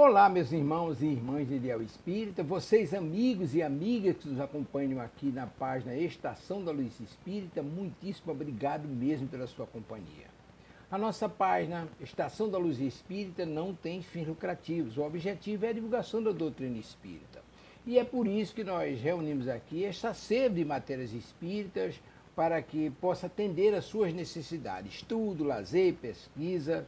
Olá, meus irmãos e irmãs de Ideal Espírita, vocês amigos e amigas que nos acompanham aqui na página Estação da Luz Espírita, muitíssimo obrigado mesmo pela sua companhia. A nossa página Estação da Luz Espírita não tem fins lucrativos, o objetivo é a divulgação da doutrina espírita. E é por isso que nós reunimos aqui esta sede de matérias espíritas para que possa atender às suas necessidades, estudo, lazer, pesquisa.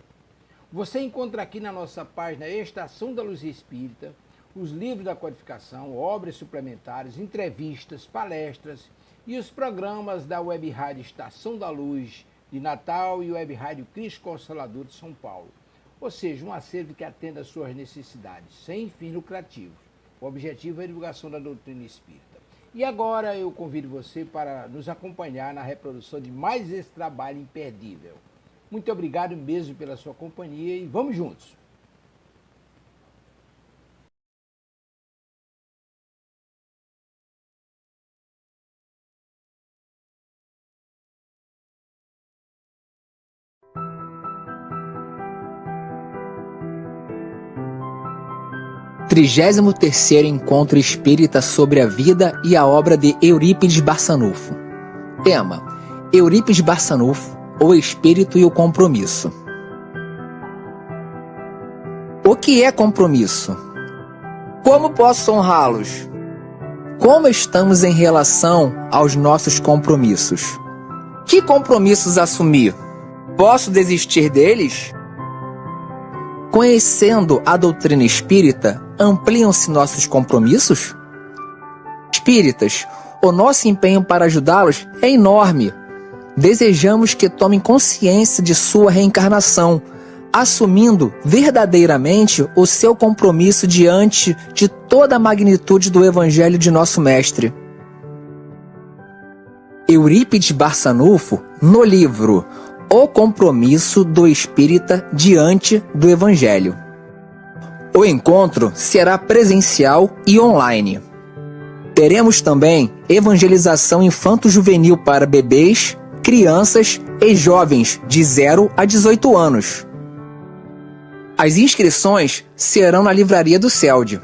Você encontra aqui na nossa página Estação da Luz Espírita os livros da codificação, obras suplementares, entrevistas, palestras e os programas da Web Rádio Estação da Luz de Natal e Web Rádio Cristo Consolador de São Paulo. Ou seja, um acervo que atenda às suas necessidades, sem fins lucrativos. O objetivo é a divulgação da doutrina espírita. E agora eu convido você para nos acompanhar na reprodução de mais esse trabalho imperdível. Muito obrigado mesmo pela sua companhia e vamos juntos! Trigésimo terceiro Encontro Espírita sobre a vida e a obra de Eurípides Barçanufo. Tema: Eurípides Barçanufo, o Espírito e o Compromisso. O que é compromisso? Como posso honrá-los? Como estamos em relação aos nossos compromissos? Que compromissos assumir? Posso desistir deles? Conhecendo a doutrina espírita, ampliam-se nossos compromissos? Espíritas, o nosso empenho para ajudá-los é enorme. Desejamos que tomem consciência de sua reencarnação, assumindo verdadeiramente o seu compromisso diante de toda a magnitude do Evangelho de nosso Mestre. Eurípides Barçanufo, no livro O Compromisso do Espírita diante do Evangelho. O encontro será presencial e online. Teremos também evangelização infanto-juvenil para bebês, crianças e jovens de 0 a 18 anos. As inscrições serão na livraria do CELD.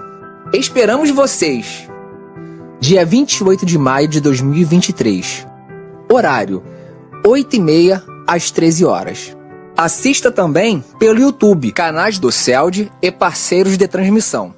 Esperamos vocês! Dia 28 de maio de 2023. Horário: 8h30 às 13 horas. Assista também pelo YouTube, canais do CELD e parceiros de transmissão.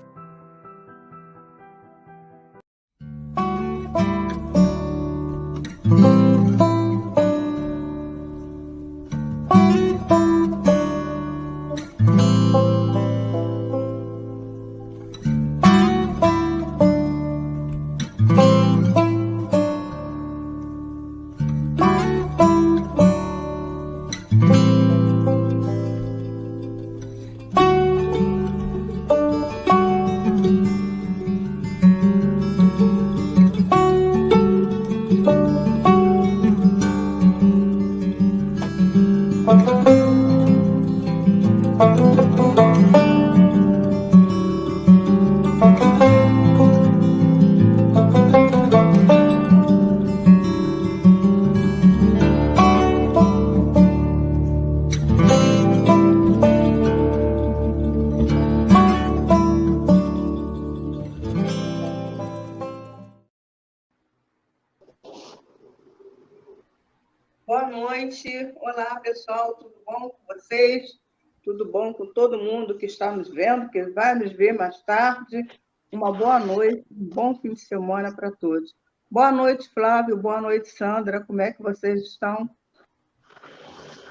Boa noite, olá pessoal, tudo bom com vocês? Tudo bom com todo mundo que está nos vendo, que vai nos ver mais tarde? Uma boa noite, um bom fim de semana para todos. Boa noite, Flávio, boa noite, Sandra, como é que vocês estão?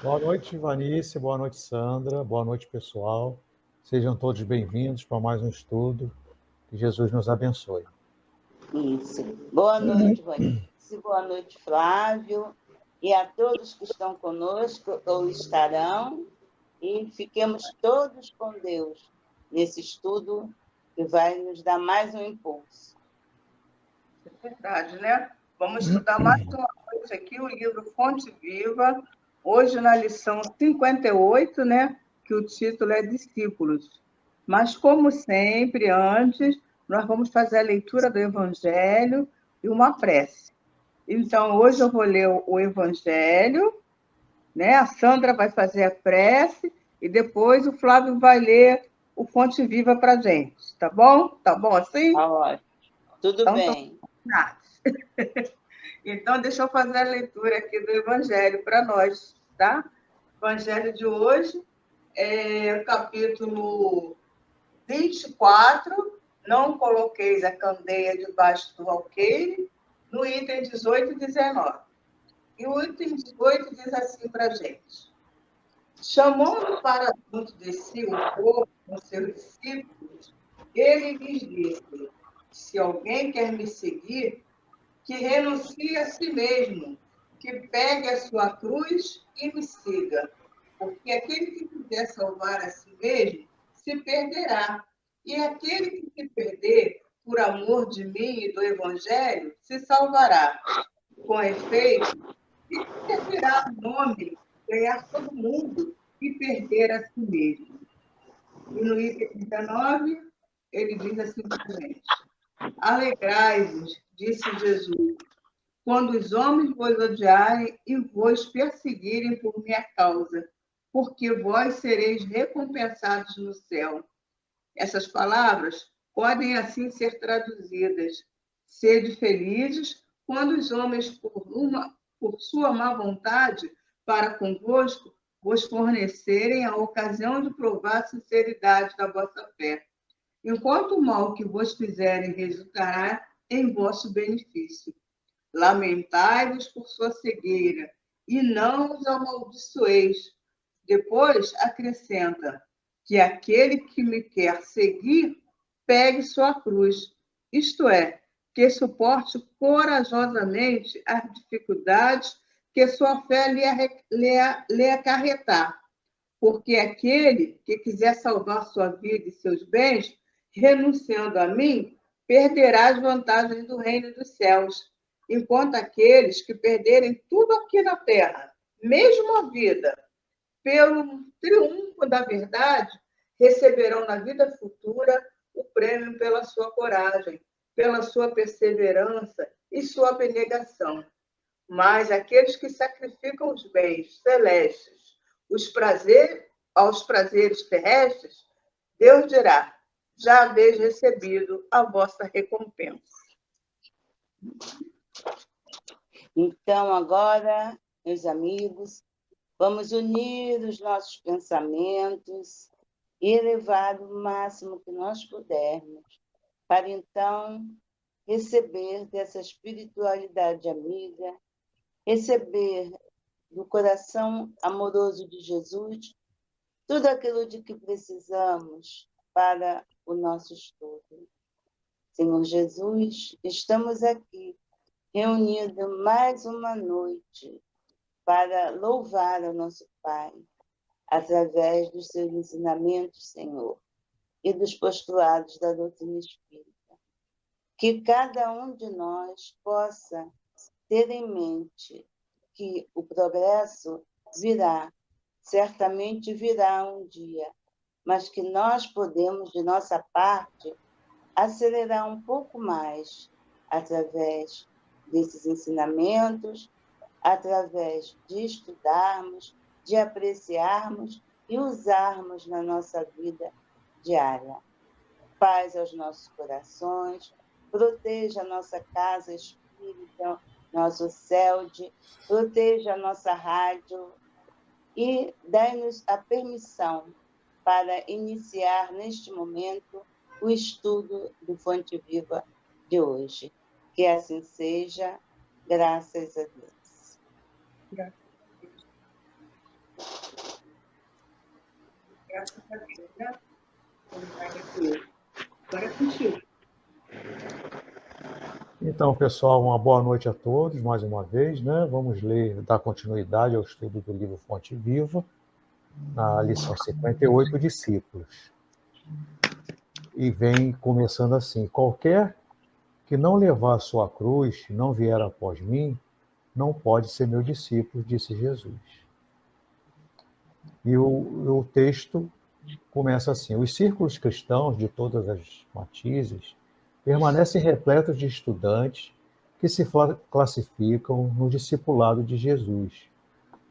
Boa noite, Ivanice, boa noite, Sandra, boa noite, pessoal. Sejam todos bem-vindos para mais um estudo. Que Jesus nos abençoe. Isso. Boa noite, Ivanice, boa noite, Flávio. E a todos que estão conosco ou estarão, e fiquemos todos com Deus nesse estudo que vai nos dar mais um impulso. É verdade, né? Vamos estudar mais uma coisa aqui, o livro Fonte Viva, hoje na lição 58, né? Que o título é Discípulos. Mas, como sempre, antes, nós vamos fazer a leitura do Evangelho e uma prece. Então, hoje eu vou ler o Evangelho, né? A Sandra vai fazer a prece e depois o Flávio vai ler o Fonte Viva para a gente, tá bom? Tá bom assim? Tá ótimo. Tudo Então, bem. Então, deixa eu fazer a leitura aqui do Evangelho para nós, tá? O Evangelho de hoje é o capítulo 24, não coloqueis a candeia debaixo do alqueire, no item 18 e 19. E o item 18 diz assim para a gente: chamando para junto de si o povo com seus discípulos, ele lhes disse: se alguém quer me seguir, que renuncie a si mesmo, que pegue a sua cruz e me siga. Porque aquele que quiser salvar a si mesmo, se perderá. E aquele que se perder por amor de mim e do Evangelho, se salvará. Com efeito, que servirá o nome ganhar todo mundo e perder a si mesmo? E no item 19, ele diz assim para a gente: alegrai-vos, disse Jesus, quando os homens vos odiarem e vos perseguirem por minha causa, porque vós sereis recompensados no céu. Essas palavras podem assim ser traduzidas: sede felizes quando os homens, por sua má vontade para convosco, vos fornecerem a ocasião de provar a sinceridade da vossa fé. Enquanto o mal que vos fizerem resultará em vosso benefício. Lamentai-vos por sua cegueira, e não os amaldiçoeis. Depois acrescenta que aquele que me quer seguir, pegue sua cruz, isto é, que suporte corajosamente as dificuldades que sua fé lhe acarretar. Porque aquele que quiser salvar sua vida e seus bens, renunciando a mim, perderá as vantagens do reino dos céus. Enquanto aqueles que perderem tudo aqui na terra, mesmo a vida, pelo triunfo da verdade, receberão na vida futura o prêmio pela sua coragem, pela sua perseverança e sua abnegação. Mas aqueles que sacrificam os bens celestes, aos prazeres terrestres, Deus dirá: já haveis recebido a vossa recompensa. Então, agora, meus amigos, vamos unir os nossos pensamentos e elevar o máximo que nós pudermos, para então receber dessa espiritualidade amiga, receber do coração amoroso de Jesus tudo aquilo de que precisamos para o nosso estudo. Senhor Jesus, estamos aqui reunidos mais uma noite para louvar ao nosso Pai, através dos seus ensinamentos, Senhor, e dos postulados da doutrina espírita. Que cada um de nós possa ter em mente que o progresso virá, certamente virá um dia, mas que nós podemos, de nossa parte, acelerar um pouco mais através desses ensinamentos, através de estudarmos, de apreciarmos e usarmos na nossa vida diária. Paz aos nossos corações, proteja a nossa casa espírita, nosso CELD, proteja a nossa rádio e dai-nos a permissão para iniciar neste momento o estudo do Fonte Viva de hoje. Que assim seja, graças a Deus. Graças a Deus. Graças a Deus, né? Agora é contigo. Então, pessoal, uma boa noite a todos, mais uma vez, né? Vamos dar continuidade ao estudo do livro Fonte Viva, na lição 58, Discípulos. E vem começando assim: qualquer que não levar a sua cruz, não vier após mim, não pode ser meu discípulo, disse Jesus. E o texto começa assim: os círculos cristãos de todas as matizes permanecem repletos de estudantes que se classificam no discipulado de Jesus,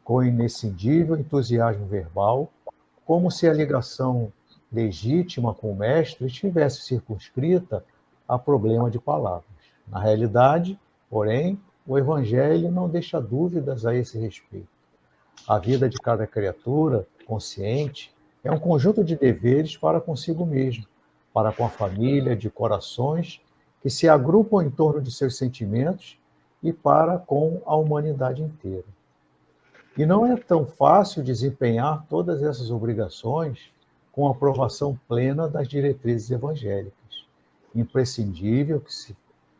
com inescindível entusiasmo verbal, como se a ligação legítima com o mestre estivesse circunscrita a problema de palavras. Na realidade, porém, o Evangelho não deixa dúvidas a esse respeito. A vida de cada criatura, consciente, é um conjunto de deveres para consigo mesmo, para com a família, de corações que se agrupam em torno de seus sentimentos e para com a humanidade inteira. E não é tão fácil desempenhar todas essas obrigações com a aprovação plena das diretrizes evangélicas. Imprescindível que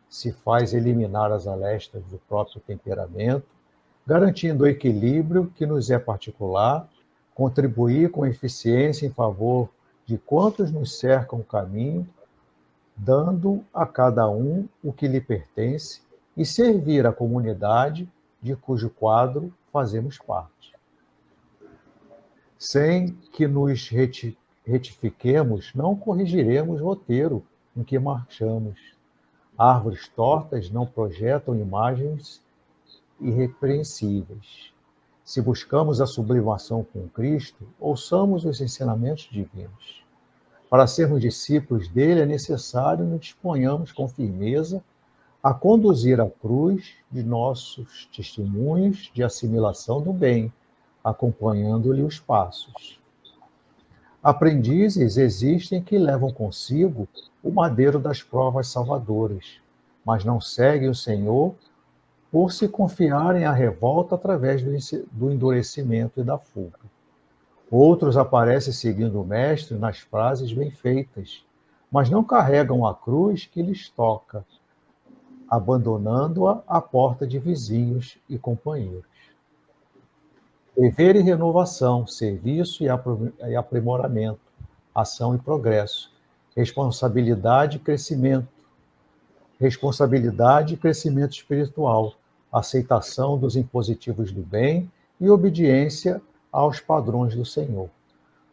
se faz eliminar as arestas do próprio temperamento, garantindo o equilíbrio que nos é particular, contribuir com eficiência em favor de quantos nos cercam o caminho, dando a cada um o que lhe pertence e servir a comunidade de cujo quadro fazemos parte. Sem que nos retifiquemos, não corrigiremos o roteiro em que marchamos. Árvores tortas não projetam imagens irrepreensíveis. Se buscamos a sublimação com Cristo, ouçamos os ensinamentos divinos. Para sermos discípulos dele, é necessário nos disponhamos com firmeza a conduzir a cruz de nossos testemunhos de assimilação do bem, acompanhando-lhe os passos. Aprendizes existem que levam consigo o madeiro das provas salvadoras, mas não seguem o Senhor por se confiarem à revolta através do endurecimento e da fuga. Outros aparecem seguindo o Mestre nas frases bem feitas, mas não carregam a cruz que lhes toca, abandonando-a à porta de vizinhos e companheiros. Dever e renovação, serviço e aprimoramento, ação e progresso, responsabilidade e crescimento espiritual, aceitação dos impositivos do bem e obediência aos padrões do Senhor.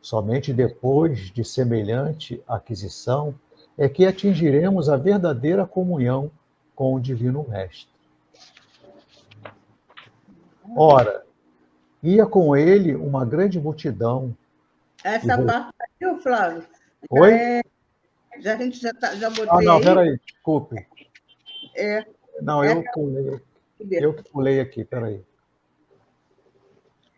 Somente depois de semelhante aquisição é que atingiremos a verdadeira comunhão com o Divino Mestre. Ora, ia com ele uma grande multidão. Essa parte aí, Flávio. Oi? A gente já botei não, aí. peraí, desculpe. Não, É, eu que pulei aqui, peraí.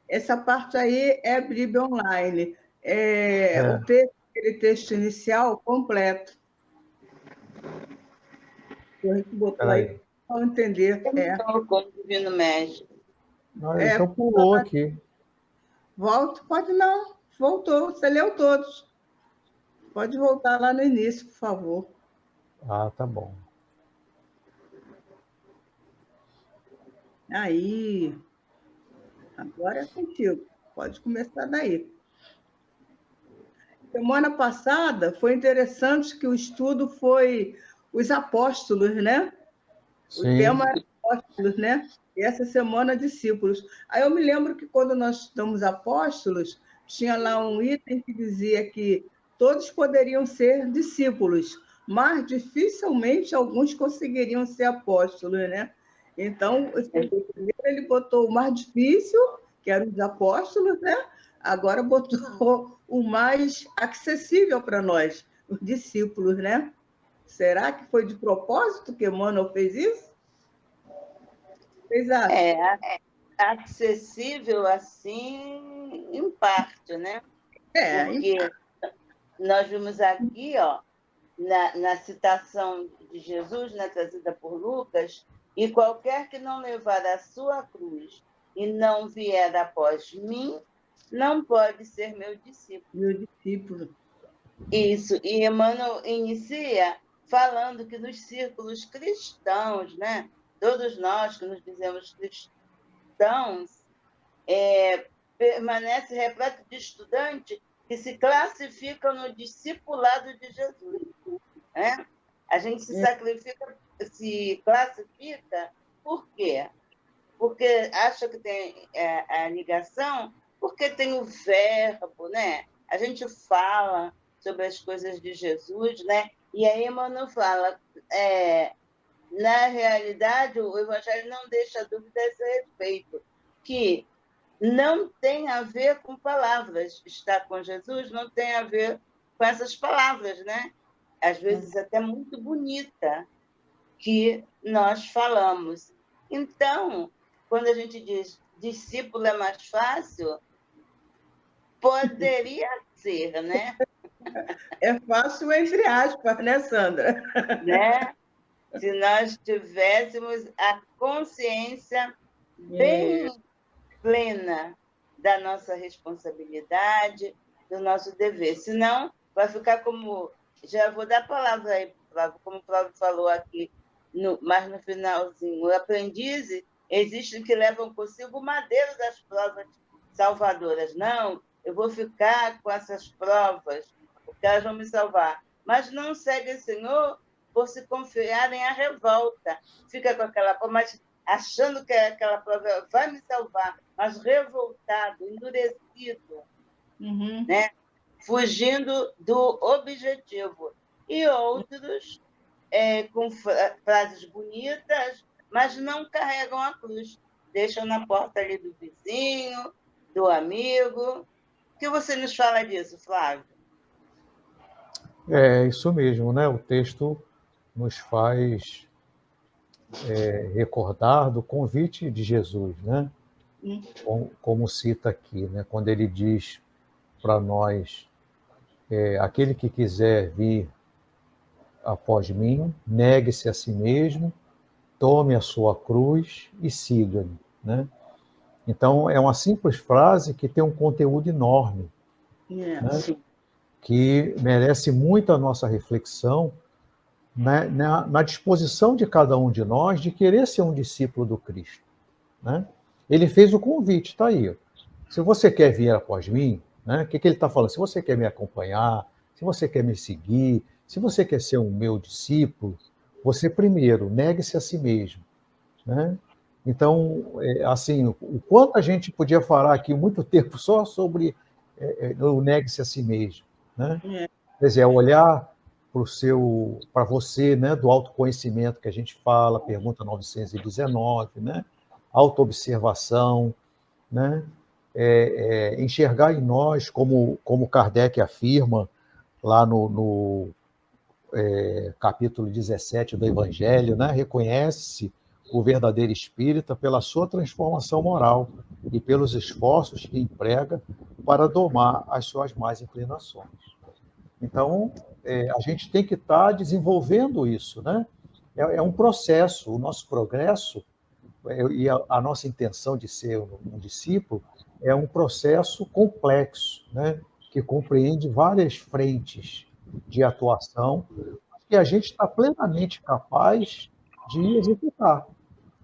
Essa parte aí é Bíblia Online. O texto, aquele texto inicial, completo. A gente botou aí para entender. Com o Divino Mestre. Então pulou aqui. Volta? Pode não. Voltou. Você leu todos. Pode voltar lá no início, por favor. Ah, tá bom. Aí. Agora é contigo. Pode começar daí. Semana passada foi interessante que o estudo foi os apóstolos, né? Sim. O tema era apóstolos, né? E essa semana, discípulos. Aí eu me lembro que quando nós estudamos apóstolos, tinha lá um item que dizia que todos poderiam ser discípulos, mas dificilmente alguns conseguiriam ser apóstolos, né? Então, ele botou o mais difícil, que eram os apóstolos, né? Agora botou o mais acessível para nós, os discípulos, né? Será que foi de propósito que Emmanuel fez isso? Vocês acham? Acessível assim, em parte, né? Porque nós vimos aqui, ó, na citação de Jesus, né, trazida por Lucas, e qualquer que não levar a sua cruz e não vier após mim, não pode ser meu discípulo. Meu discípulo. Isso. E Emmanuel inicia falando que nos círculos cristãos, né, todos nós que nos dizemos cristãos, permanece repleto de estudantes que se classificam no discipulado de Jesus. Né? A gente se classifica por quê? Porque acha que tem a ligação, porque tem o verbo, né? A gente fala sobre as coisas de Jesus, né? E aí Emmanuel fala, na realidade, o Evangelho não deixa dúvida a esse respeito, que não tem a ver com palavras. Estar com Jesus não tem a ver com essas palavras, né? Às vezes até muito bonita, que nós falamos. Então, quando a gente diz discípulo é mais fácil, poderia ser, né? É fácil entre aspas, né, Sandra? Né? Se nós tivéssemos a consciência bem plena da nossa responsabilidade, do nosso dever. Senão, vai ficar como... Já vou dar a palavra aí, Flávio, como o Flávio falou aqui, mas no finalzinho. Os aprendizes existem que levam consigo o madeiro das provas salvadoras. Não, eu vou ficar com essas provas, porque elas vão me salvar. Mas não segue o Senhor por se confiarem à revolta. Fica com aquela prova, mas achando que aquela prova vai me salvar, mas revoltado, endurecido, né? Fugindo do objetivo. E outros com frases bonitas, mas não carregam a cruz. Deixam na porta ali do vizinho, do amigo. O que você nos fala disso, Flávio? É isso mesmo, né? O texto nos faz recordar do convite de Jesus, né? Como cita aqui, né? Quando ele diz para nós, aquele que quiser vir após mim, negue-se a si mesmo, tome a sua cruz e siga-me, né? Então, é uma simples frase que tem um conteúdo enorme, né? Que merece muito a nossa reflexão, né? Na disposição de cada um de nós de querer ser um discípulo do Cristo, né? Ele fez o convite, está aí. Se você quer vir após mim, né? O que ele está falando? Se você quer me acompanhar, se você quer me seguir, se você quer ser um meu discípulo, você primeiro negue-se a si mesmo, né? Então, assim, o quanto a gente podia falar aqui muito tempo só sobre o negue-se a si mesmo, né? Quer dizer, olhar para você, né, do autoconhecimento que a gente fala, pergunta 919, né? Autoobservação, né? Enxergar em nós, como Kardec afirma lá no capítulo 17 do Evangelho, né? Reconhece o verdadeiro espírita pela sua transformação moral e pelos esforços que emprega para domar as suas más inclinações. Então, a gente tem que estar desenvolvendo isso, né? É um processo, o nosso progresso e a nossa intenção de ser um discípulo é um processo complexo, né? Que compreende várias frentes de atuação que a gente está plenamente capaz de executar,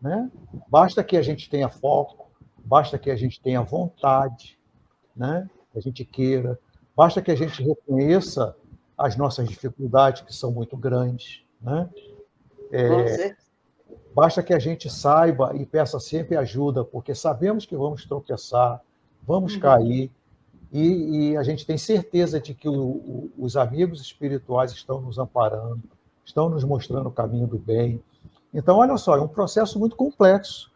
né? Basta que a gente tenha foco, basta que a gente tenha vontade, né? Que a gente queira, basta que a gente reconheça as nossas dificuldades, que são muito grandes, né? Basta que a gente saiba e peça sempre ajuda, porque sabemos que vamos tropeçar, vamos cair, e a gente tem certeza de que os amigos espirituais estão nos amparando, estão nos mostrando o caminho do bem. Então, olha só, é um processo muito complexo.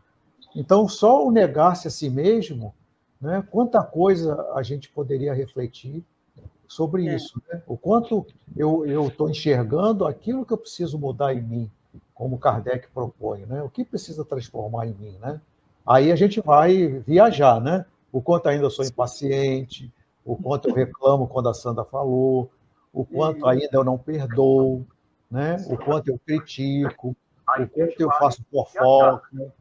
Então, só o negar-se a si mesmo, né, quanta coisa a gente poderia refletir sobre isso, né? O quanto eu estou enxergando aquilo que eu preciso mudar em mim, como Kardec propõe, né? O que precisa transformar em mim, né? Aí a gente vai viajar, né? O quanto ainda sou impaciente, o quanto eu reclamo quando a Sandra falou, o quanto ainda eu não perdoo, né? O quanto eu critico, o quanto eu faço fofoca, né?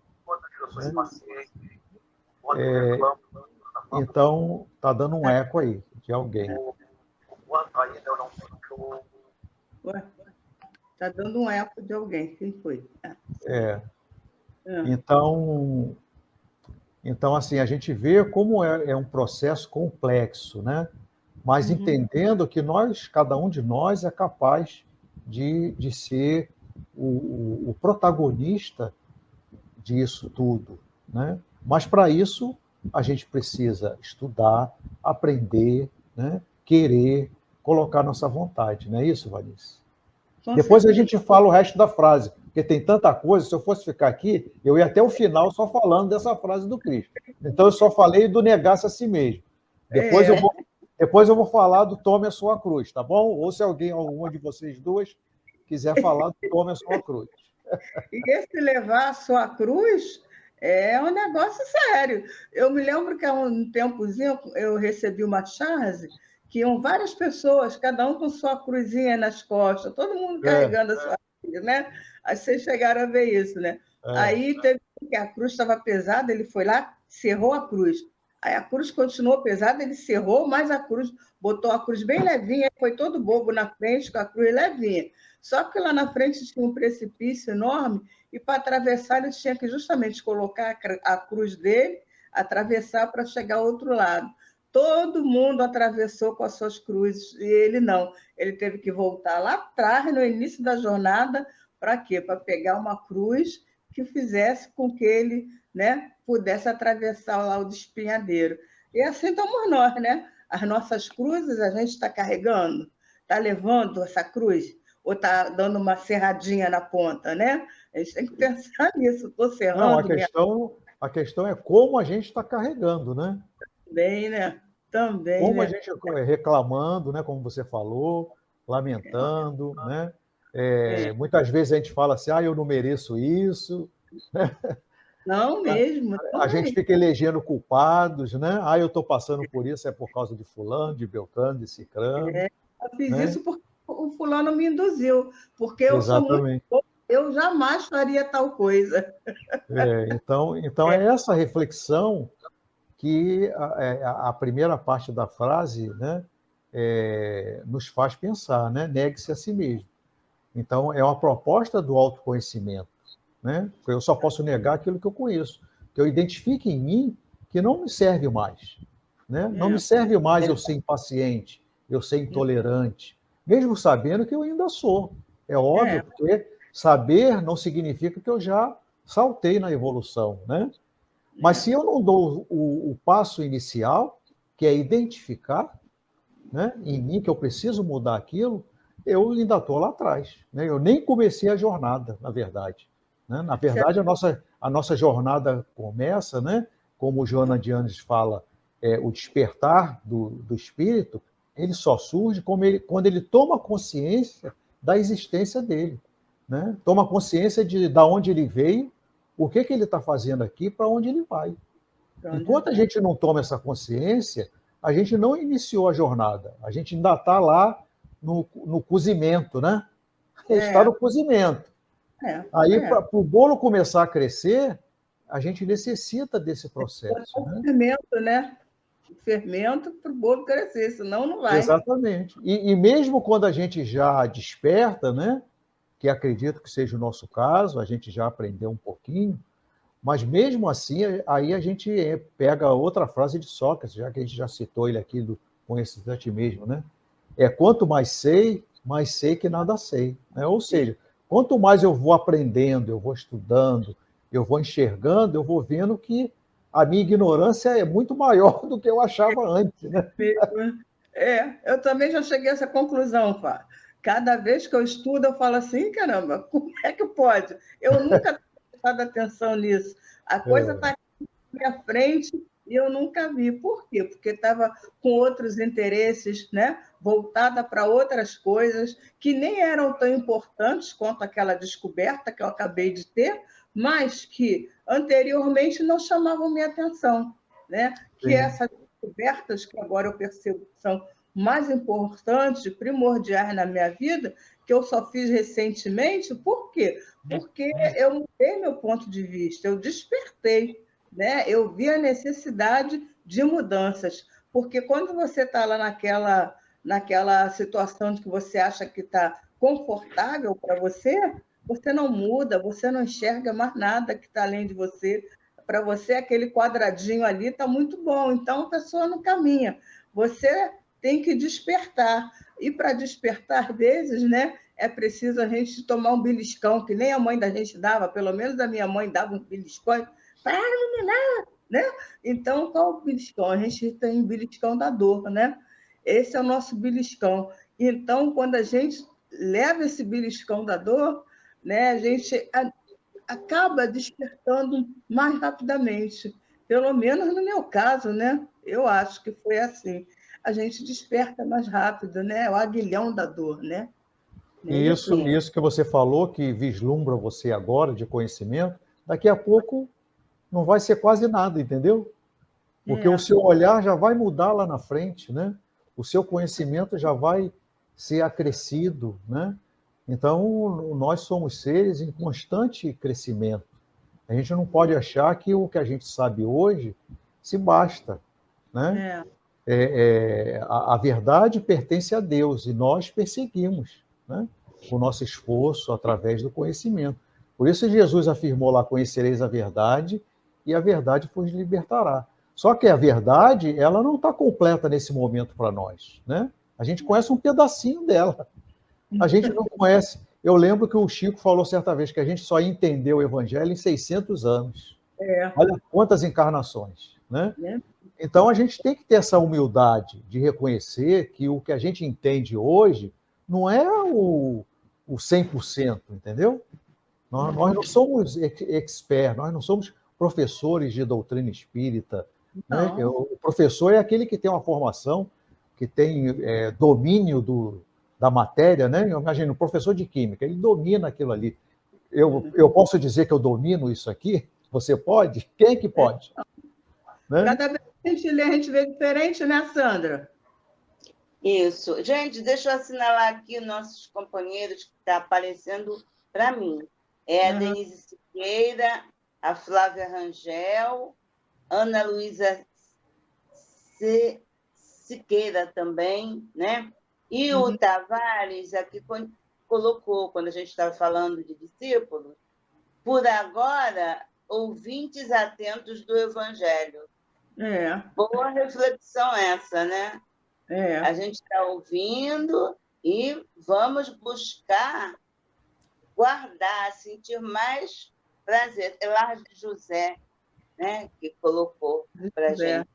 Então, está dando um eco aí de alguém. Está dando um eco de alguém, quem foi? Então, assim, a gente vê como é um processo complexo, né? Mas entendendo que cada um de nós é capaz de ser o protagonista disso tudo, né? Mas, para isso, a gente precisa estudar, aprender, né? Querer, colocar nossa vontade, não é isso, Vanessa? Depois a gente fala o resto da frase, porque tem tanta coisa, se eu fosse ficar aqui, eu ia até o final só falando dessa frase do Cristo. Então, eu só falei do negar-se a si mesmo. Depois eu vou falar do Tome a Sua Cruz, tá bom? Ou se alguma de vocês duas, quiser falar do Tome a Sua Cruz. E esse levar a sua cruz é um negócio sério. Eu me lembro que há um tempozinho eu recebi uma charge que iam várias pessoas, cada um com sua cruzinha nas costas, todo mundo carregando a sua cruz, né? Aí vocês chegaram a ver isso, né? Aí teve que a cruz estava pesada, ele foi lá, cerrou a cruz. Aí a cruz continuou pesada, ele cerrou, mas a cruz, botou a cruz bem levinha, foi todo bobo na frente com a cruz levinha. Só que lá na frente tinha um precipício enorme e para atravessar ele tinha que justamente colocar a cruz dele, atravessar para chegar ao outro lado. Todo mundo atravessou com as suas cruzes e ele não. Ele teve que voltar lá atrás, no início da jornada, para quê? Para pegar uma cruz que fizesse com que ele, né, pudesse atravessar lá o despenhadeiro. E assim estamos nós, né? As nossas cruzes a gente está carregando, está levando essa cruz, ou está dando uma serradinha na ponta, né? A gente tem que pensar nisso. Estou serrando. Não, a questão é como a gente está carregando, né? Também, né? Também, como né? a gente reclamando, né? Como você falou, lamentando, né? Muitas vezes a gente fala assim, eu não mereço isso. Não mesmo. A gente fica elegendo culpados, né? Eu estou passando por isso, é por causa de fulano, de beltrano, de cicrano. Eu fiz isso porque o fulano me induziu, porque eu Exatamente. sou muito boa, eu jamais faria tal coisa. Então é essa reflexão que a primeira parte da frase, né, nos faz pensar, né? Negue-se a si mesmo. Então, é uma proposta do autoconhecimento, né? Eu só posso negar aquilo que eu conheço, que eu identifique em mim que não me serve mais, né? Não me serve mais eu ser impaciente, eu ser intolerante, mesmo sabendo que eu ainda sou. É óbvio, porque saber não significa que eu já saltei na evolução, né? Mas se eu não dou o passo inicial, que é identificar, né, em mim que eu preciso mudar aquilo, eu ainda estou lá atrás. Né? Eu nem comecei a jornada, na verdade. Né? Na verdade, a nossa jornada começa, né, como o Joana de Anjos fala, o despertar do espírito, ele só surge quando ele toma consciência da existência dele. Né? Toma consciência de onde ele veio, o que ele está fazendo aqui, para onde ele vai. Enquanto a gente não toma essa consciência, a gente não iniciou a jornada. A gente ainda está lá no cozimento, né? Está no cozimento. Aí, para o bolo começar a crescer, a gente necessita desse processo. Né? Fermento, né? Fermento para o bolo crescer, senão não vai. Exatamente. E mesmo quando a gente já desperta, né? Que acredito que seja o nosso caso, a gente já aprendeu um pouquinho, mas mesmo assim, aí a gente pega outra frase de Sócrates, já que a gente já citou ele aqui do Conhece-te a ti mesmo, né? Quanto mais sei que nada sei. Né? Ou seja, quanto mais eu vou aprendendo, eu vou estudando, eu vou enxergando, eu vou vendo que a minha ignorância é muito maior do que eu achava antes. Né? Eu também já cheguei a essa conclusão, Fá. Cada vez que eu estudo, eu falo assim, caramba, como é que pode? Eu nunca tinha prestado atenção nisso. A coisa está aqui na minha frente e eu nunca vi. Por quê? Porque estava com outros interesses, né? Voltada para outras coisas que nem eram tão importantes quanto aquela descoberta que eu acabei de ter, mas que anteriormente não chamavam minha atenção. Né? Que essas descobertas que agora eu percebo que são mais importantes, primordiais na minha vida, que eu só fiz recentemente. Por quê? Porque eu mudei meu ponto de vista, eu despertei, né? Eu vi a necessidade de mudanças, porque quando você está lá naquela situação de que você acha que está confortável para você, você não muda, você não enxerga mais nada que está além de você. Para você, aquele quadradinho ali está muito bom, então a pessoa não caminha. Você tem que despertar. E para despertar, às vezes, né, é preciso a gente tomar um beliscão, que nem a mãe da gente dava, pelo menos a minha mãe dava um beliscão. Para, menina! Né? Então, qual o beliscão? A gente tem o beliscão da dor, né? Esse é o nosso beliscão. Então, quando a gente leva esse beliscão da dor, né, a gente acaba despertando mais rapidamente. Pelo menos no meu caso, né? Eu acho que foi assim. a gente desperta mais rápido, né? O aguilhão da dor, né? E isso que você falou, que vislumbra você agora de conhecimento, daqui a pouco não vai ser quase nada, entendeu? Porque o seu olhar já vai mudar lá na frente, né? O seu conhecimento já vai ser acrescido, né? Então, nós somos seres em constante crescimento. A gente não pode achar que o que a gente sabe hoje se basta, né? A verdade pertence a Deus e nós perseguimos, né? O nosso esforço através do conhecimento. Por isso Jesus afirmou lá, conhecereis a verdade e a verdade vos libertará. Só que a verdade, ela não está completa nesse momento para nós, né? A gente conhece um pedacinho dela. A gente não conhece. Eu lembro que o Chico falou certa vez que a gente só entendeu o Evangelho em 600 anos. Olha quantas encarnações, né? Então, a gente tem que ter essa humildade de reconhecer que o que a gente entende hoje não é o 100%, entendeu? Nós não somos experts, nós não somos professores de doutrina espírita. Né? O professor é aquele que tem uma formação, que tem domínio da matéria, né? Imagina, um professor de química, ele domina aquilo ali. Eu posso dizer que eu domino isso aqui? Você pode? Quem é que pode? Né? Cada vez que a gente lê, a gente vê diferente, né, Sandra? Isso. Gente, deixa eu assinalar aqui nossos companheiros que estão aparecendo para mim. A Denise Siqueira, a Flávia Rangel, Ana Luísa Siqueira também, né? E o Tavares aqui colocou, quando a gente estava falando de discípulos, por agora, ouvintes atentos do Evangelho. Boa reflexão essa, né? A gente está ouvindo e vamos buscar guardar, sentir mais prazer. Elardo José, né, que colocou para a gente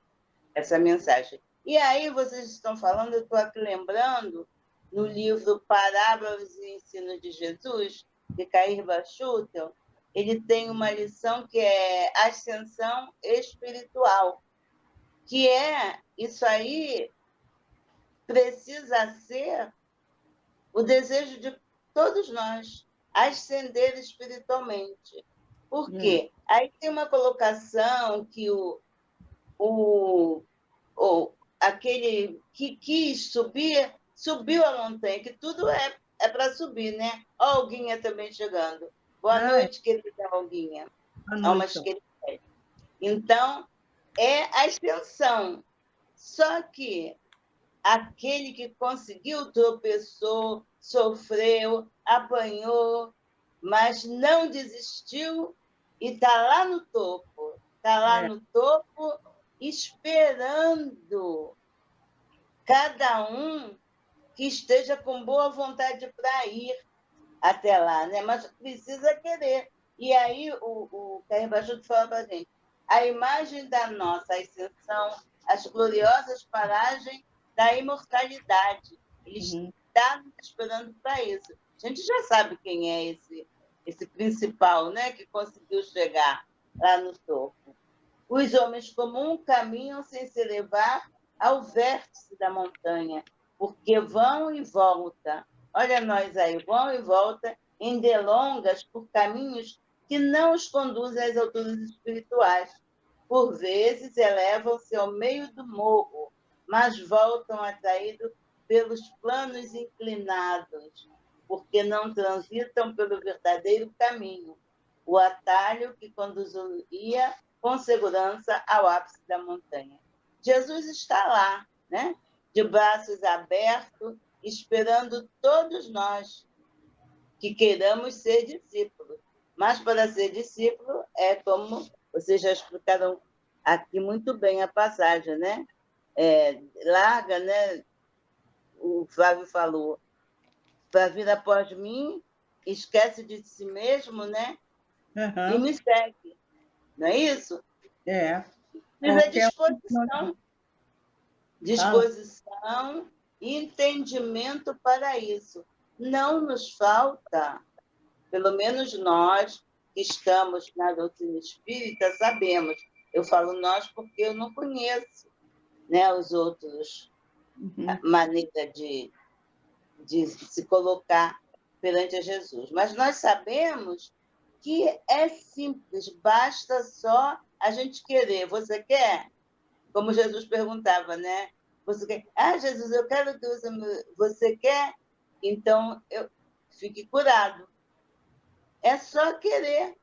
essa mensagem. E aí, vocês estão falando, eu estou aqui lembrando, no livro Parábolas e Ensino de Jesus, de Cair Bachutel, ele tem uma lição que é ascensão espiritual, que isso aí precisa ser o desejo de todos nós, ascender espiritualmente. Por quê? Aí tem uma colocação que aquele que quis subir, subiu a montanha, que tudo é para subir, né? Ó, a Olguinha também chegando. Boa noite, querida Olguinha. Almas queridas. Então, é a extensão. Só que aquele que conseguiu, tropeçou, sofreu, apanhou, mas não desistiu e está lá no topo. Está lá no topo, esperando cada um que esteja com boa vontade para ir até lá, né? Mas precisa querer. E aí o Caio Bachuto fala para a gente, a imagem da nossa ascensão, as gloriosas paragens da imortalidade. Ele está nos esperando para isso. A gente já sabe quem é esse principal, né, que conseguiu chegar lá no topo. Os homens comuns caminham sem se levar ao vértice da montanha, porque vão e voltam. Olha nós aí, vão e voltam em delongas por caminhos que não os conduzem às alturas espirituais. Por vezes elevam-se ao meio do morro, mas voltam atraídos pelos planos inclinados, porque não transitam pelo verdadeiro caminho, o atalho que conduziria com segurança ao ápice da montanha. Jesus está lá, né? De braços abertos, esperando todos nós que queiramos ser discípulos. Mas para ser discípulo é como vocês já explicaram aqui muito bem a passagem, né? Larga, né? O Flávio falou, para vir após mim, esquece de si mesmo, né? E me segue. Não é isso? Precisa disposição. Disposição e entendimento para isso. Não nos falta, pelo menos nós que estamos na doutrina espírita, sabemos. Eu falo nós porque eu não conheço, né, os outros maneira de se colocar perante a Jesus. Mas nós sabemos que é simples, basta só a gente querer. Você quer? Como Jesus perguntava, né? Você quer? Ah, Jesus, eu quero que você quer? Então, fique curado. É só querer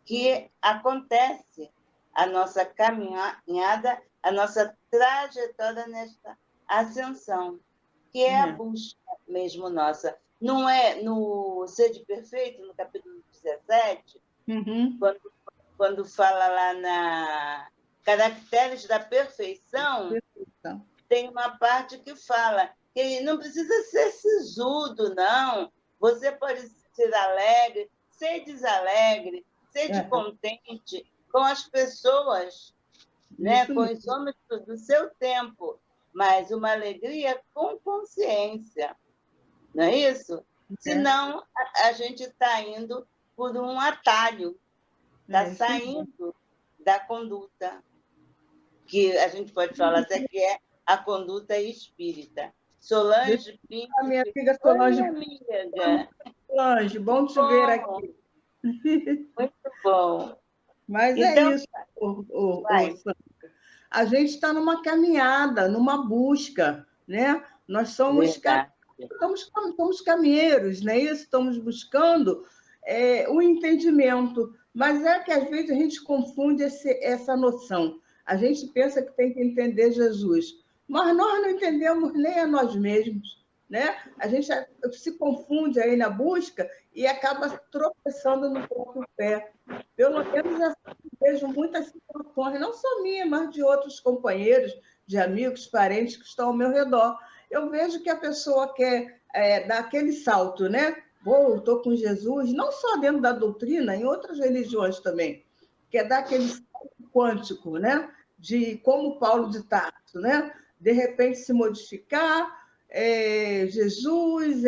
que acontece a nossa caminhada, a nossa trajetória nesta ascensão, que é a busca mesmo nossa. Não é no Sede Perfeito, no capítulo 17, quando fala lá na Caracteres da Perfeição, tem uma parte que fala que não precisa ser sisudo, não. Você pode ser alegre, ser desalegre, ser contente com as pessoas, né? Com os homens do seu tempo, mas uma alegria com consciência, não é isso? Senão, a gente está indo por um atalho, está saindo da conduta, que a gente pode falar até que é a conduta espírita. Solange Pinto. A minha amiga Solange. Oi, amiga. Solange, bom te ver aqui. Muito bom. Mas então, é isso, Sandra. A gente está numa caminhada, numa busca, né? Nós somos caminheiros, não é isso? Estamos buscando o entendimento, mas é que às vezes a gente confunde essa noção. A gente pensa que tem que entender Jesus, mas nós não entendemos nem a nós mesmos, né? A gente se confunde aí na busca e acaba tropeçando no próprio pé. Pelo menos eu vejo muitas situações, não só minha, mas de outros companheiros, de amigos, parentes que estão ao meu redor. Eu vejo que a pessoa quer dar aquele salto, né? Estou com Jesus, não só dentro da doutrina, em outras religiões também, quer dar aquele salto quântico, né? De como Paulo de Tarso, né? De repente se modificar, Jesus,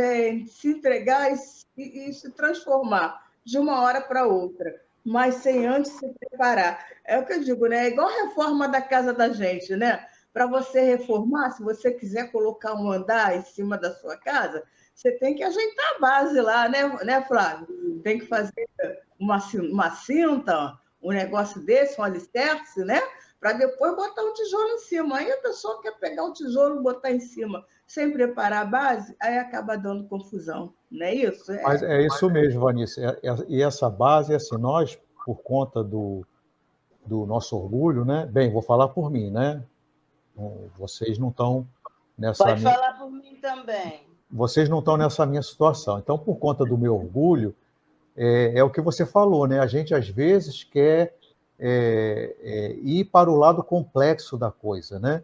se entregar e se transformar de uma hora para outra, mas sem antes se preparar. É o que eu digo, né? É igual a reforma da casa da gente, né? Para você reformar, se você quiser colocar um andar em cima da sua casa, você tem que ajeitar a base lá, né, Flávio? Tem que fazer uma cinta, um negócio desse, um alicerce, né? Para depois botar um tijolo em cima. Aí a pessoa quer pegar o tijolo e botar em cima, sem preparar a base, aí acaba dando confusão, não é isso? Mas é isso mesmo, Vanice. E essa base, assim, nós, por conta do nosso orgulho, né? Bem, vou falar por mim, né? Vocês não estão nessa... Pode falar por mim também. Vocês não estão nessa minha situação. Então, por conta do meu orgulho, é o que você falou, né? A gente, às vezes, quer ir para o lado complexo da coisa, né?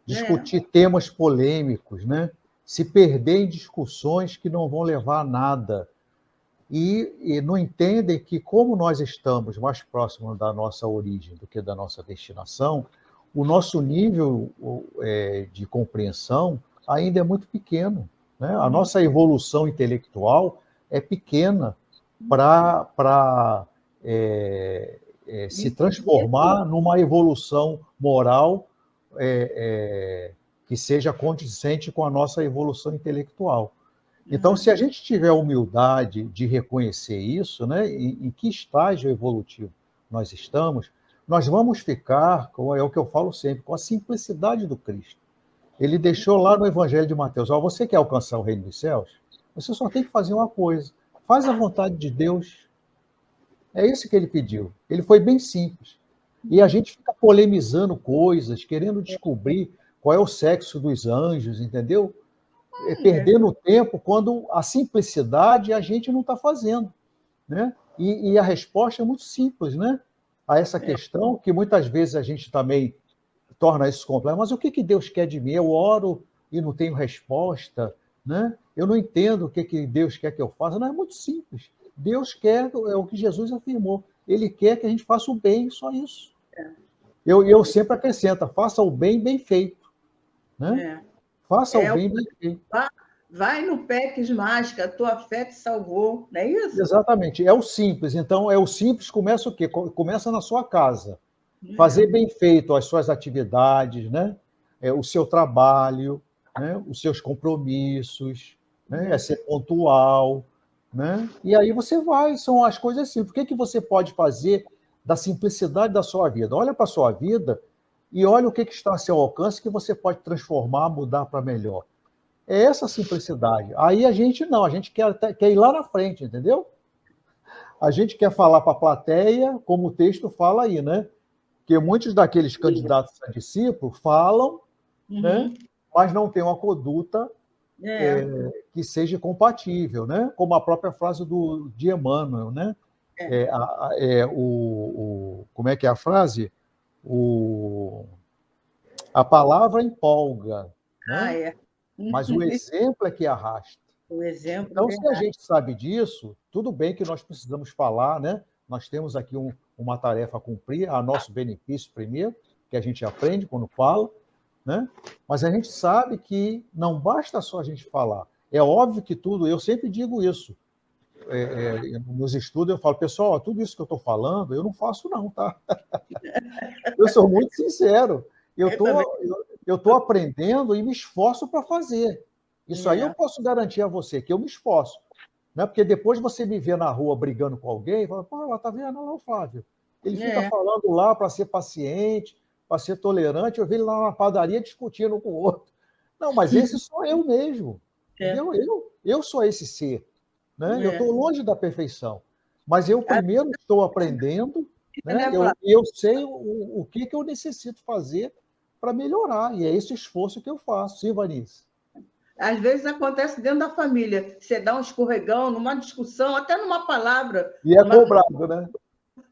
Discutir temas polêmicos, né? Se perder em discussões que não vão levar a nada. E não entendem que, como nós estamos mais próximos da nossa origem do que da nossa destinação, o nosso nível de compreensão ainda é muito pequeno, né? A nossa evolução intelectual é pequena para se transformar numa evolução moral que seja condizente com a nossa evolução intelectual. Então, se a gente tiver a humildade de reconhecer isso, né, em que estágio evolutivo nós estamos, nós vamos ficar, é o que eu falo sempre, com a simplicidade do Cristo. Ele deixou lá no Evangelho de Mateus, você quer alcançar o reino dos céus? Você só tem que fazer uma coisa, faz a vontade de Deus. É isso que ele pediu. Ele foi bem simples. E a gente fica polemizando coisas, querendo descobrir qual é o sexo dos anjos, entendeu? Perdendo tempo quando a simplicidade a gente não está fazendo, né? E a resposta é muito simples, né? A essa questão, que muitas vezes a gente também torna isso complexo. Mas o que Deus quer de mim? Eu oro e não tenho resposta, né? Eu não entendo o que Deus quer que eu faça. Não, é muito simples. Deus quer, é o que Jesus afirmou. Ele quer que a gente faça o bem, só isso. Eu sempre acrescento, faça o bem bem feito, né? Faça o bem bem feito. Vai no PEC mais, que a tua fé te salvou, não é isso? Exatamente. É o simples. Então, o simples começa o quê? Começa na sua casa. Fazer bem feito as suas atividades, né? o seu trabalho, né? Os seus compromissos, né? É ser pontual, né? E aí você vai, são as coisas simples. O que que você pode fazer da simplicidade da sua vida? Olha para a sua vida e olha o que que está ao seu alcance que você pode transformar, mudar para melhor. É essa simplicidade. Aí a gente não, a gente quer ir lá na frente, entendeu? A gente quer falar para a plateia, como o texto fala aí, né? Que muitos daqueles candidatos a discípulos falam, né? Mas não tem uma conduta que seja compatível, né? Como a própria frase de Emmanuel, né? Como é que é a frase? A palavra empolga, né? Mas o exemplo é que arrasta. O exemplo. Então, se a gente sabe disso, tudo bem que nós precisamos falar, né? Nós temos aqui uma tarefa a cumprir, a nosso benefício primeiro, que a gente aprende quando fala, né? Mas a gente sabe que não basta só a gente falar. É óbvio que tudo, eu sempre digo isso. Nos estudos eu falo, pessoal, tudo isso que eu estou falando, eu não faço não, tá? Eu sou muito sincero. Eu tô aprendendo e me esforço para fazer. Isso aí eu posso garantir a você, que eu me esforço. Né? Porque depois você me vê na rua brigando com alguém, fala, pô, tá vendo? Olha lá o Flávio. Ele fica falando lá para ser paciente, para ser tolerante. Eu vi ele lá na padaria discutindo com o outro. Não, mas esse sou eu mesmo. Entendeu? Eu sou esse ser. Né? Eu estou longe da perfeição. Mas eu primeiro estou aprendendo, né? Eu sei o que eu necessito fazer para melhorar. E é esse esforço que eu faço. Sim, Vanice? Às vezes acontece dentro da família. Você dá um escorregão numa discussão, até numa palavra. E é cobrado, né?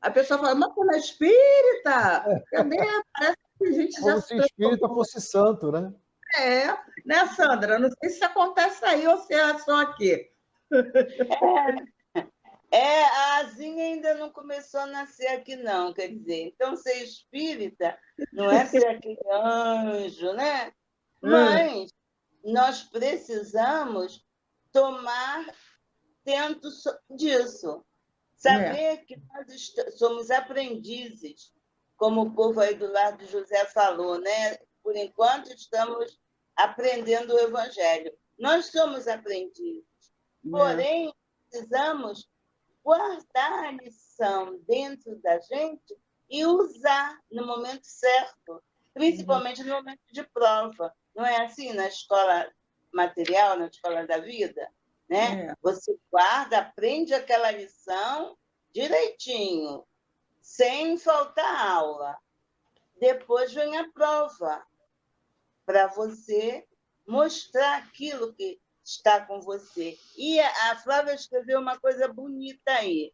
A pessoa fala, mas você não é espírita? Cadê? Parece que a gente como se espírita fosse santo, né? Né, Sandra? Não sei se acontece aí ou se é só aqui. A asinha ainda não começou a nascer aqui, não, quer dizer. Então, ser espírita não é ser aquele anjo, né? Mas nós precisamos tomar tento disso. Saber que nós somos aprendizes, como o povo aí do Lar do José falou, né? Por enquanto, estamos aprendendo o Evangelho. Nós somos aprendizes. Porém, precisamos guardar a lição dentro da gente e usar no momento certo, principalmente no momento de prova. Não é assim na escola material, na escola da vida? Né? Você guarda, aprende aquela lição direitinho, sem faltar aula. Depois vem a prova, para você mostrar aquilo que está com você. E a Flávia escreveu uma coisa bonita aí.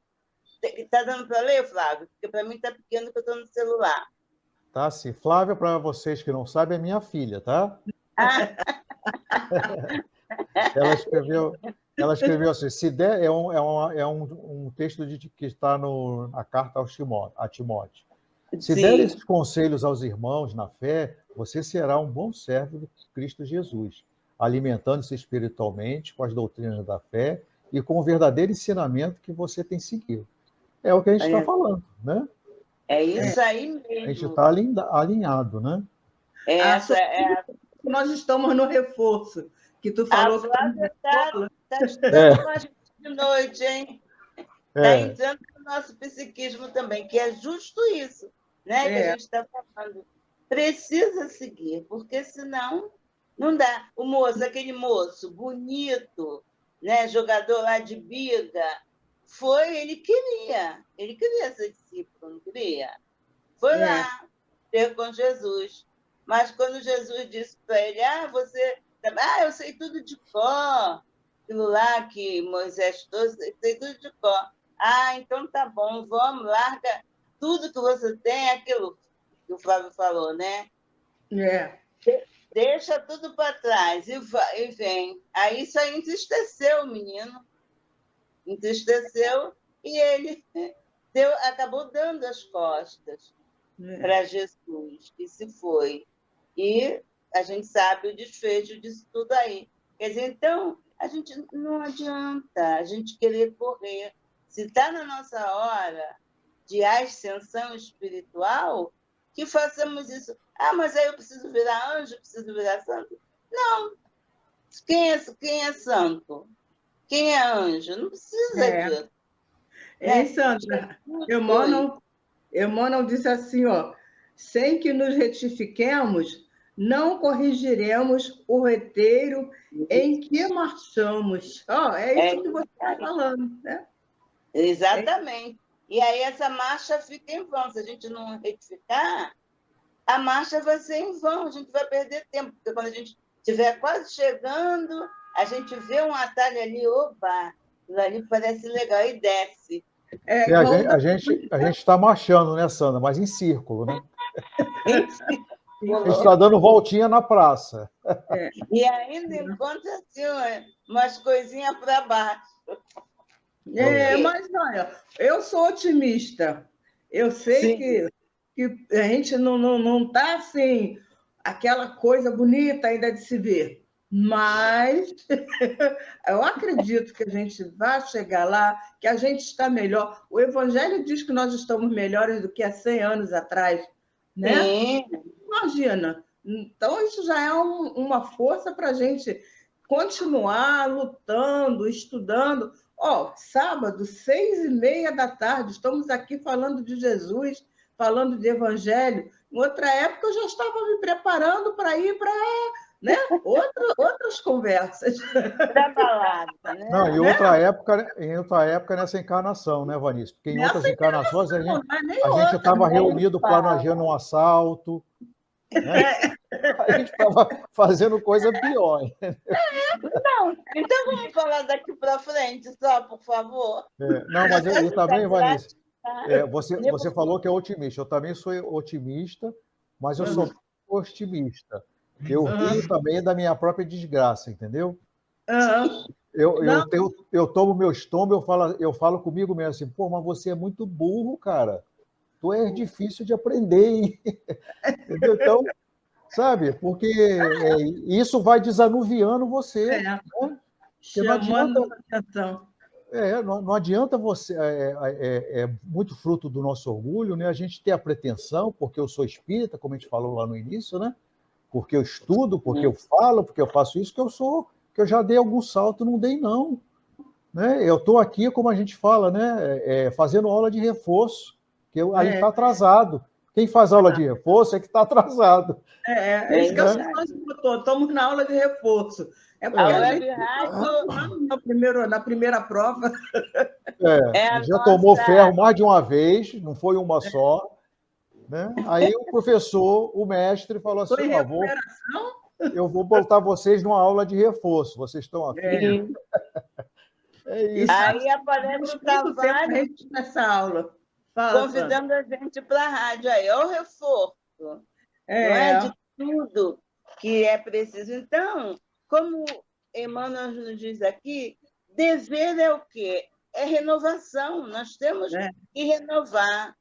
Está dando para ler, Flávio? Porque para mim está pequeno que eu estou no celular. Tá, sim. Flávia, para vocês que não sabem, é minha filha, tá? Ela escreveu assim, se der, é um texto que está na carta a Timóteo. Se der esses conselhos aos irmãos na fé, você será um bom servo de Cristo Jesus, alimentando-se espiritualmente com as doutrinas da fé e com o verdadeiro ensinamento que você tem seguido. É o que a gente está falando, né? É isso aí mesmo. A gente está alinhado, né? Nós estamos no reforço, que tu falou. A Flávia está estudando com a gente de noite, hein? Está entrando no nosso psiquismo também, que é justo isso, né? Que a gente está falando. Precisa seguir, porque senão não dá. Aquele moço bonito, né? Jogador lá de biga, ele queria ser discípulo, não queria? Foi lá ter com Jesus. Mas quando Jesus disse para ele, eu sei tudo de cor, aquilo lá que Moisés trouxe, eu sei tudo de cor. Então tá bom, vamos, larga tudo que você tem, aquilo que o Flávio falou, né? Deixa tudo para trás e vem. Aí isso aí entristeceu o menino. Entristeceu e ele acabou dando as costas para Jesus e se foi. E a gente sabe o desfecho disso tudo aí. Quer dizer, então, a gente não adianta a gente querer correr. Se está na nossa hora de ascensão espiritual, que façamos isso. Ah, mas aí eu preciso virar anjo, preciso virar santo? Não. Quem é santo? Quem é anjo? Não precisa disso. Hein, Sandra? Emmanuel disse assim, ó, sem que nos retifiquemos, não corrigiremos o roteiro em que marchamos. Ó, é isso que você está falando, né? Exatamente. E aí essa marcha fica em vão. Se a gente não retificar, a marcha vai ser em vão, a gente vai perder tempo, porque quando a gente estiver quase chegando, a gente vê um atalho ali, oba, aquilo ali parece legal, e desce. A gente está marchando, né, Sandra? Mas em círculo, né? A gente está dando voltinha na praça. E ainda encontra assim, umas coisinhas para baixo. Mas olha, eu sou otimista. Eu sei que a gente não está assim, aquela coisa bonita ainda de se ver. Mas eu acredito que a gente vai chegar lá, que a gente está melhor. O Evangelho diz que nós estamos melhores do que há 100 anos atrás, né? Sim. Imagina. Então, isso já é uma força para a gente continuar lutando, estudando. Sábado, 6h30 da tarde, estamos aqui falando de Jesus, falando de Evangelho. Em outra época, eu já estava me preparando para ir para, né, outras conversas. Para balada, né? Não, em outra época nessa encarnação, né, Vanice? Porque em outras encarnações a gente estava reunido planejando um assalto, né? A gente estava fazendo coisa pior. Não, então vamos falar daqui para frente, só, por favor. Não, mas eu também, Vanice, você falou que é otimista. Eu também sou otimista, mas eu sou otimista. Eu rio também da minha própria desgraça, entendeu? Eu tomo meu estômago, eu falo comigo mesmo assim, pô, mas você é muito burro, cara. Tu é difícil de aprender, hein? Entendeu? Então, sabe, porque isso vai desanuviando você. Né? Chamando a atenção. Não adianta você. É muito fruto do nosso orgulho, né? A gente ter a pretensão, porque eu sou espírita, como a gente falou lá no início, né? Porque eu estudo, porque eu falo, porque eu faço isso, que eu já dei algum salto, não dei, não. Né? Eu estou aqui, como a gente fala, né? Fazendo aula de reforço, que aí está atrasado. Quem faz aula de reforço é que está atrasado. Isso que estamos na aula de reforço. É porque a gente na primeira prova. Já tomou ferro mais de uma vez, não foi uma só. Né? Aí o mestre falou assim, eu vou botar vocês numa aula de reforço, vocês estão afim? Isso. Aí aparece o Tavares nessa aula. convidando a gente para a rádio. Aí, o reforço. Não é de tudo que é preciso. Então, como Emmanuel nos diz aqui, dever é o quê? É renovação. Nós temos que renovar.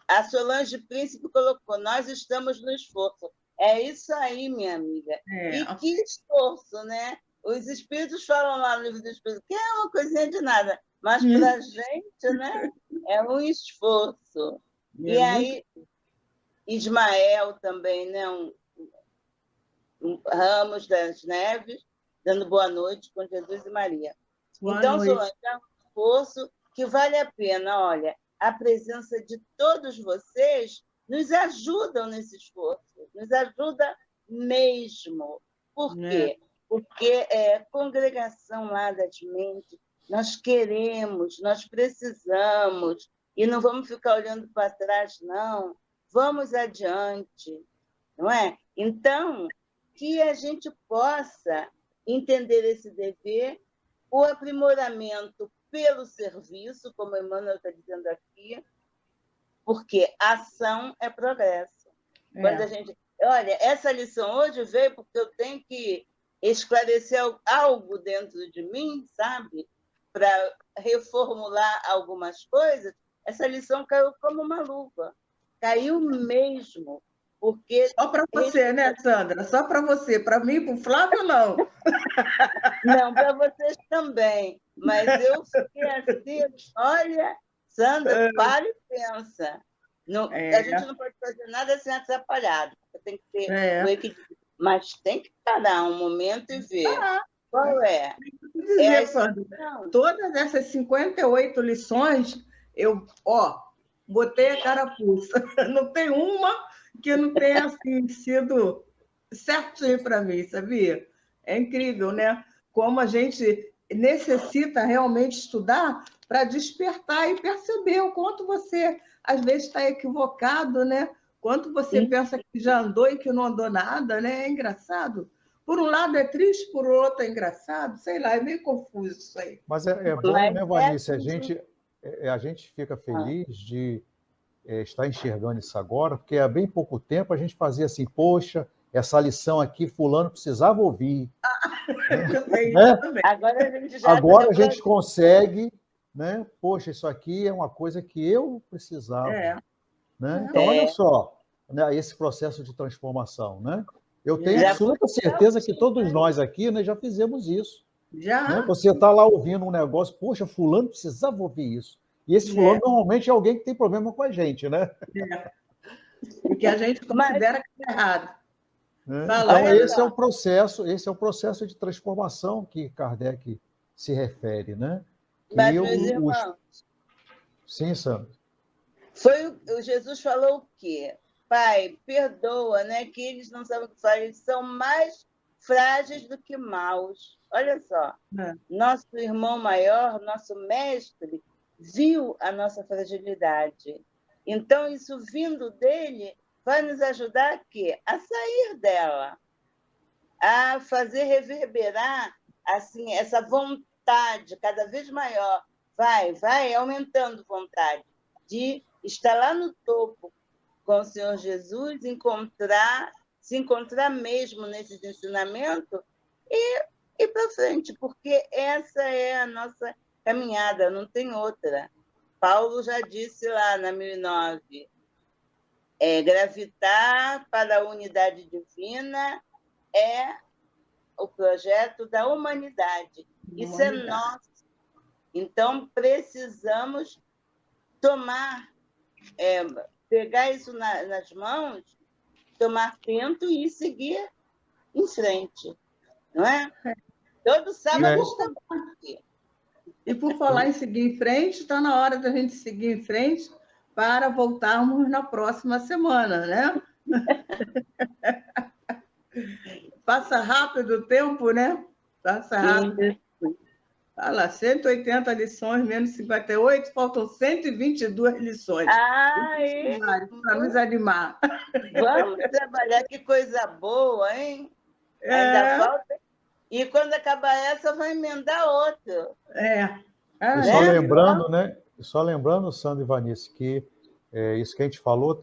A Solange Príncipe colocou, nós estamos no esforço. É isso aí, minha amiga. E que esforço, né? Os espíritos falam lá no livro do Espírito que é uma coisinha de nada, mas para a gente, né, é um esforço. E aí, Ismael também, né, um Ramos das Neves, dando boa noite com Jesus e Maria. Então, Solange, é um esforço que vale a pena. Olha, a presença de todos vocês nos ajudam nesse esforço, nos ajuda mesmo. Por quê? Porque congregação lá das mentes, nós queremos, nós precisamos, e não vamos ficar olhando para trás, não. Vamos adiante, não é? Então, que a gente possa entender esse dever, o aprimoramento pelo serviço, como Emmanuel está dizendo aqui, porque ação é progresso. Quando a gente... Olha, essa lição hoje veio porque eu tenho que esclarecer algo dentro de mim, sabe? Para reformular algumas coisas. Essa lição caiu como uma luva. Caiu mesmo. Porque... Só para você, né, Sandra? Só para você. Para mim, para o Flávio, não. Não, para vocês também. Mas eu fiquei assim, olha, Sandra, para e pensa. Não, a gente não pode fazer nada sem atrapalhado. Tem que ter o equilíbrio. Mas tem que parar um momento e ver qual é. Dizer, Sandra, todas essas 58 lições, eu botei a carapuça. Não tem uma que não tenha assim, sido certinho para mim, sabia? É incrível, né? Como a gente necessita realmente estudar para despertar e perceber o quanto você, às vezes, está equivocado, né? Quanto você pensa que já andou e que não andou nada, né? É engraçado. Por um lado é triste, por outro é engraçado, sei lá, é meio confuso isso aí. Mas é bom, né, Vanice? A gente fica feliz de estar enxergando isso agora, porque há bem pouco tempo a gente fazia assim, poxa, essa lição aqui fulano precisava ouvir. Né? Agora a gente consegue, né? Poxa, isso aqui é uma coisa que eu precisava. Né? Então, olha só, né, esse processo de transformação, né? Eu tenho absoluta certeza que todos nós aqui, né, já fizemos isso. Né? Você está lá ouvindo um negócio, poxa, fulano precisava ouvir isso. E esse fulano normalmente é alguém que tem problema com a gente, né? E que a gente considera que é errado. Então, esse é o processo de transformação que Kardec se refere, né? Mas, meus irmãos... Sim, Sandra. O Jesus falou o quê? Pai, perdoa, né? Que eles não sabem o que fazem, eles são mais frágeis do que maus. Olha só, nosso irmão maior, nosso mestre, viu a nossa fragilidade. Então, isso vindo dele vai nos ajudar a quê? A sair dela, a fazer reverberar assim, essa vontade cada vez maior. Vai aumentando vontade de estar lá no topo com o Senhor Jesus, se encontrar mesmo nesses ensinamentos e ir para frente, porque essa é a nossa caminhada, não tem outra. Paulo já disse lá na 1009, gravitar para a unidade divina é o projeto da humanidade. Isso é nosso. Então, precisamos pegar isso nas mãos, tomar tento e seguir em frente. Não é? Todo sábado estamos aqui. E por falar em seguir em frente, está na hora da gente seguir em frente para voltarmos na próxima semana, né? Passa rápido o tempo, né? Passa rápido. Olha lá, 180 lições, menos 58, faltam 122 lições. Para nos animar. Vamos trabalhar, que coisa boa, hein? Ainda falta. E quando acabar essa, vai emendar outra. Só lembrando, Sandra e Vanice, que isso que a gente falou,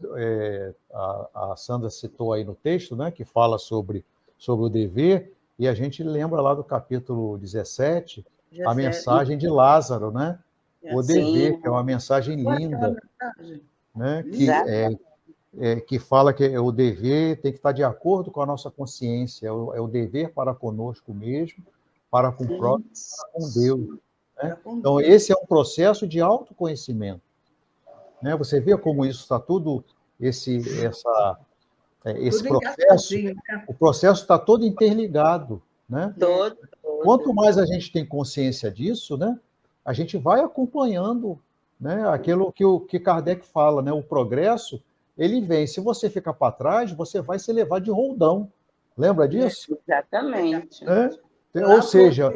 a Sandra citou aí no texto, né, que fala sobre o dever, e a gente lembra lá do capítulo 17, a mensagem de Lázaro, né? O dever, que é uma mensagem linda, né? Que fala que o dever tem que estar de acordo com a nossa consciência, é o dever para conosco mesmo, para com o próprio, para com Deus. Né? Então, esse é um processo de autoconhecimento. Né? Você vê como isso está tudo, esse processo, o processo está todo interligado. Né? Quanto mais a gente tem consciência disso, né, a gente vai acompanhando, né, aquilo que Kardec fala, né, o progresso, ele vem. Se você ficar para trás, você vai se levar de roldão. Lembra disso? Exatamente. Ou seja,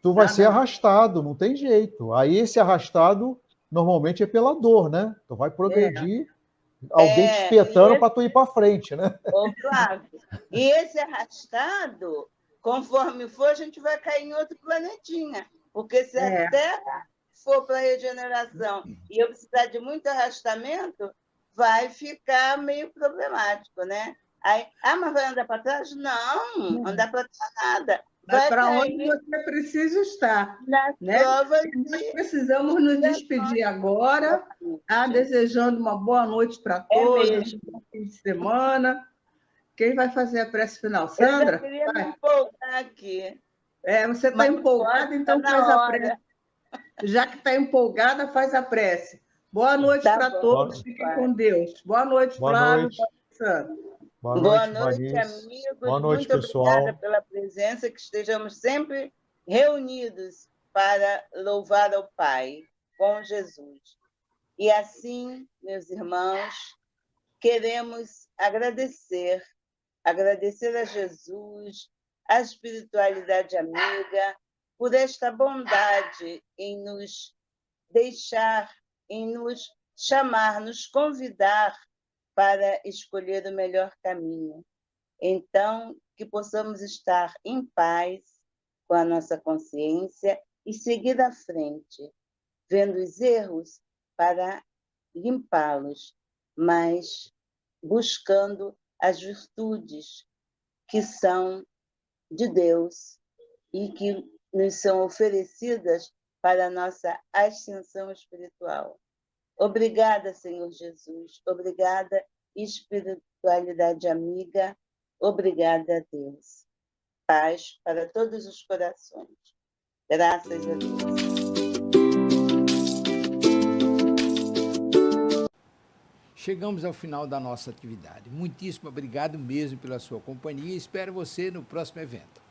tu vai ser arrastado, não tem jeito. Aí esse arrastado, normalmente, é pela dor, né? Tu vai progredir, alguém te espetando para tu ir para frente, né? Flávio, e esse arrastado, conforme for, a gente vai cair em outro planetinha. Porque se a Terra for para regeneração e eu precisar de muito arrastamento, vai ficar meio problemático, né? Aí, mas vai andar para trás? Não, andar para trás nada. Vai para onde você precisa estar. Né? Nós precisamos nos despedir agora, desejando uma boa noite para todos, um bom fim de semana. Quem vai fazer a prece final? Sandra? Eu queria me empolgar aqui. Você está empolgada, então faz a prece. Já que está empolgada, faz a prece. Boa noite Tá para bom. todos. Fiquem com Deus. Boa noite, Boa Flávio. noite. Boa Boa noite, noite, Vanessa. amigos. Boa noite, Muito pessoal. obrigada pela presença, que estejamos sempre reunidos para louvar ao Pai com Jesus. E assim, meus irmãos, queremos agradecer a Jesus, a espiritualidade amiga, por esta bondade em nos deixar, em nos chamar, nos convidar para escolher o melhor caminho. Então, que possamos estar em paz com a nossa consciência e seguir à frente, vendo os erros para limpá-los, mas buscando as virtudes que são de Deus e que nos são oferecidas para a nossa ascensão espiritual. Obrigada, Senhor Jesus. Obrigada, espiritualidade amiga. Obrigada a Deus. Paz para todos os corações. Graças a Deus. Chegamos ao final da nossa atividade. Muitíssimo obrigado mesmo pela sua companhia e espero você no próximo evento.